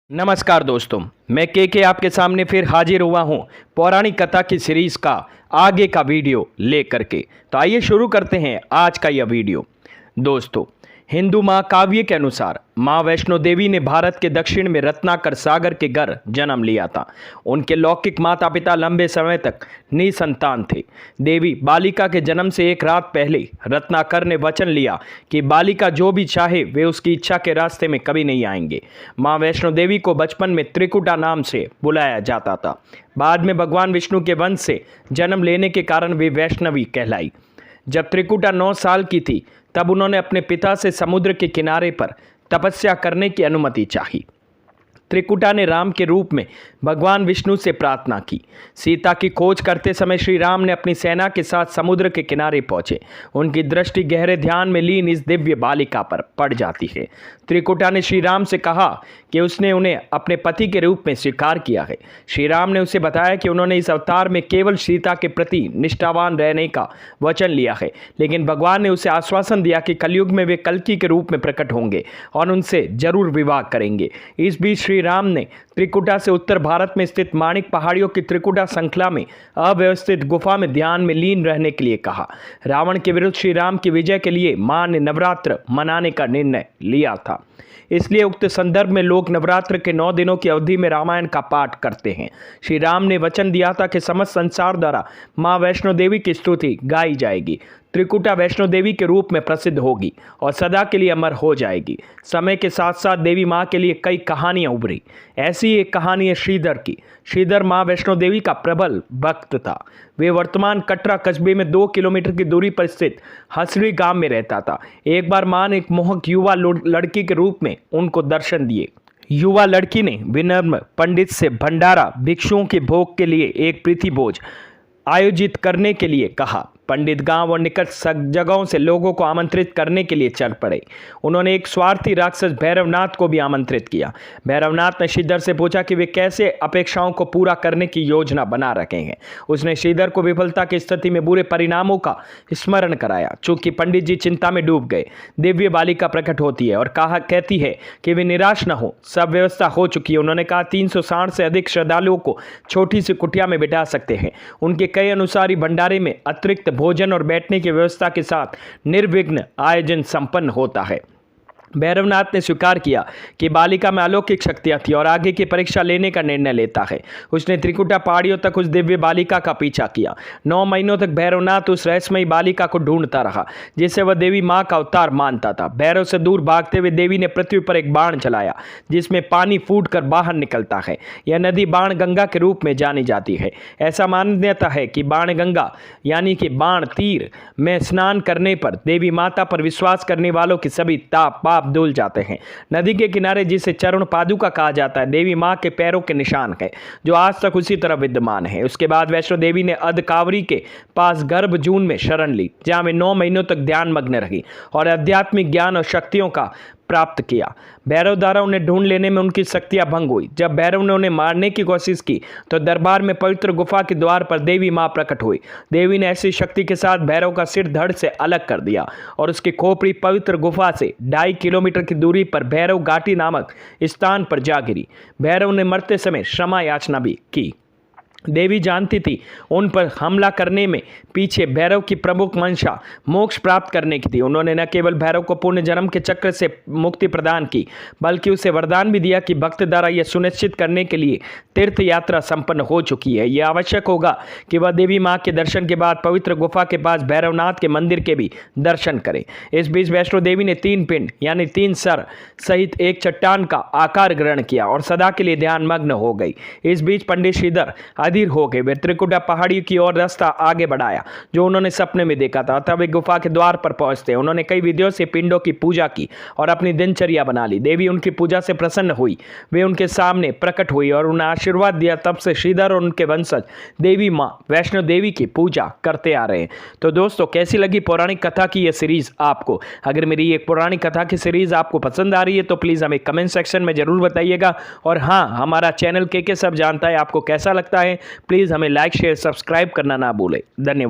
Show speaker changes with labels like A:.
A: नमस्कार दोस्तों, मैं के आपके सामने फिर हाजिर हुआ हूँ पौराणिक कथा की सीरीज का आगे का वीडियो लेकर के। तो आइए शुरू करते हैं आज का यह वीडियो। दोस्तों, हिंदू महाकाव्य के अनुसार माँ वैष्णो देवी ने भारत के दक्षिण में रत्नाकर सागर के घर जन्म लिया था। उनके लौकिक माता पिता लंबे समय तक निसंतान थे। देवी बालिका के जन्म से एक रात पहले रत्नाकर ने वचन लिया कि बालिका जो भी चाहे वे उसकी इच्छा के रास्ते में कभी नहीं आएंगे। माँ वैष्णो देवी को बचपन में त्रिकुटा नाम से बुलाया जाता था। बाद में भगवान विष्णु के वंश से जन्म लेने के कारण वे वैष्णवी कहलाई। जब त्रिकुटा 9 साल की थी तब उन्होंने अपने पिता से समुद्र के किनारे पर तपस्या करने की अनुमति चाही। त्रिकुटा ने राम के रूप में भगवान विष्णु से प्रार्थना की। सीता की खोज करते समय श्री राम ने अपनी सेना के साथ समुद्र के किनारे पहुंचे। उनकी दृष्टि गहरे ध्यान में लीन इस दिव्य बालिका पर पड़ जाती है। त्रिकुटा ने श्री राम से कहा कि उसने उन्हें अपने पति के रूप में स्वीकार किया है। श्री राम ने उसे बताया कि उन्होंने इस अवतार में केवल सीता के प्रति निष्ठावान रहने का वचन लिया है, लेकिन भगवान ने उसे आश्वासन दिया कि कलयुग में वे कल्कि के रूप में प्रकट होंगे और उनसे जरूर विवाह करेंगे। इस बीच श्री राम ने त्रिकुटा से उत्तर भारत में स्थित माणिक पहाड़ियों की त्रिकुटा श्रृंखला में अव्यवस्थित गुफा में ध्यान में लीन रहने के लिए कहा। रावण के विरुद्ध श्री राम की विजय के लिए मां ने नवरात्र मनाने का निर्णय लिया था। इसलिए उक्त संदर्भ में लोग नवरात्र के 9 दिनों की अवधि में रामायण का पाठ करते हैं। श्री राम ने वचन दिया था कि समस्त संसार द्वारा मां वैष्णो देवी की स्तुति गाई जाएगी। त्रिकुटा वैष्णो देवी के रूप में प्रसिद्ध होगी और सदा के लिए अमर हो जाएगी। समय के साथ साथ देवी माँ के लिए कई कहानियां उभरी। ऐसी एक कहानी है श्रीधर की। श्रीधर माँ वैष्णो देवी का प्रबल भक्त था। वे वर्तमान कटरा कस्बे में 2 किलोमीटर की दूरी पर स्थित हसड़ी गांव में रहता था। एक बार माँ ने एक मोहक युवा लड़की के रूप में उनको दर्शन दिए। युवा लड़की ने विनम्र पंडित से भंडारा भिक्षुओं के भोग के लिए एक प्रीति भोज आयोजित करने के लिए कहा। पंडित गांव और निकट जगहों से लोगों को आमंत्रित करने के लिए चल पड़े। उन्होंने एक स्वार्थी राक्षस भैरवनाथ को भी आमंत्रित किया। भैरवनाथ ने श्रीधर से पूछा कि वे कैसे अपेक्षाओं को पूरा करने की योजना बना रखे हैं। उसने श्रीधर को विफलता की स्थिति में बुरे परिणामों का स्मरण कराया। चूंकि पंडित जी चिंता में डूब गए, दिव्य बालिका प्रकट होती है और कहती है कि वे निराश न हो, सब व्यवस्था हो चुकी है। उन्होंने कहा 360 से अधिक श्रद्धालुओं को छोटी सी कुटिया में बिठा सकते हैं। उनके कई अनुसारी भंडारे में अतिरिक्त भोजन और बैठने की व्यवस्था के साथ निर्विघ्न आयोजन संपन्न होता है। भैरवनाथ ने स्वीकार किया कि बालिका में अलौकिक शक्तियां थी और आगे की परीक्षा लेने का निर्णय लेता है। उसने त्रिकुटा पहाड़ियों तक उस दिव्य बालिका का पीछा किया। 9 महीनों तक भैरवनाथ उस रहस्यमयी बालिका को ढूंढता रहा जिसे वह देवी माँ का अवतार मानता था। भैरव से दूर भागते हुए देवी ने पृथ्वी पर एक बाण चलाया जिसमें पानी फूटकर बाहर निकलता है। यह नदी बाण गंगा के रूप में जानी जाती है। ऐसा मान्यता है कि बाण गंगा यानी कि बाण तीर में स्नान करने पर देवी माता पर विश्वास करने वालों की सभी पाप धुल जाते हैं। नदी के किनारे जिसे चरण पादुका कहा जाता है, देवी मां के पैरों के निशान है जो आज तक उसी तरह विद्यमान है। उसके बाद वैष्णो देवी ने अधकावरी के पास गर्भ जून में शरण ली, जहां वे 9 महीनों तक ध्यान मग्न रही और आध्यात्मिक ज्ञान और शक्तियों का प्राप्त किया। भैरव द्वारा उन्हें ढूंढ लेने में उनकी शक्तियां भंग हुई। जब भैरव ने उन्हें मारने की कोशिश की तो दरबार में पवित्र गुफा के द्वार पर देवी मां प्रकट हुई। देवी ने ऐसी शक्ति के साथ भैरव का सिर धड़ से अलग कर दिया और उसकी खोपड़ी पवित्र गुफा से 2.5 किलोमीटर की दूरी पर भैरव घाटी नामक स्थान पर जा गिरी। भैरव ने मरते समय क्षमा याचना भी की। देवी जानती थी उन पर हमला करने में पीछे भैरव की प्रमुख मंशा मोक्ष प्राप्त करने की थी। उन्होंने न केवल भैरव को पुण्य जन्म के चक्र से मुक्ति प्रदान की, बल्कि उसे वरदान भी दिया कि भक्त द्वारा यह सुनिश्चित करने के लिए तीर्थ यात्रा संपन्न हो चुकी है, यह आवश्यक होगा कि वह देवी माँ के दर्शन के बाद पवित्र गुफा के पास भैरवनाथ के मंदिर के भी दर्शन करे। इस बीच वैष्णो देवी ने 3 पिंड यानी 3 सर सहित एक चट्टान का आकार ग्रहण किया और सदा के लिए ध्यान मग्न हो गई। इस बीच पंडित श्रीधर अधीर हो गए। वे त्रिकुटा पहाड़ी की ओर रास्ता आगे बढ़ाया जो उन्होंने सपने में देखा था। तब वे गुफा के द्वार पर पहुंचते उन्होंने कई विधियों से पिंडों की पूजा की और अपनी दिनचर्या बना ली। देवी उनकी पूजा से प्रसन्न हुई। वे उनके सामने प्रकट हुई और उन्हें आशीर्वाद दिया। तब से श्रीधर और उनके वंशज देवी माँ वैष्णो देवी की पूजा करते आ रहे हैं। तो दोस्तों, कैसी लगी पौराणिक कथा की यह सीरीज आपको? अगर मेरी एक पौराणिक कथा की सीरीज आपको पसंद आ रही है तो प्लीज हमें कमेंट सेक्शन में जरूर बताइएगा। और हाँ, हमारा चैनल के सब जानता है आपको कैसा लगता है। प्लीज़ हमें लाइक शेयर सब्सक्राइब करना ना भूलें। धन्यवाद।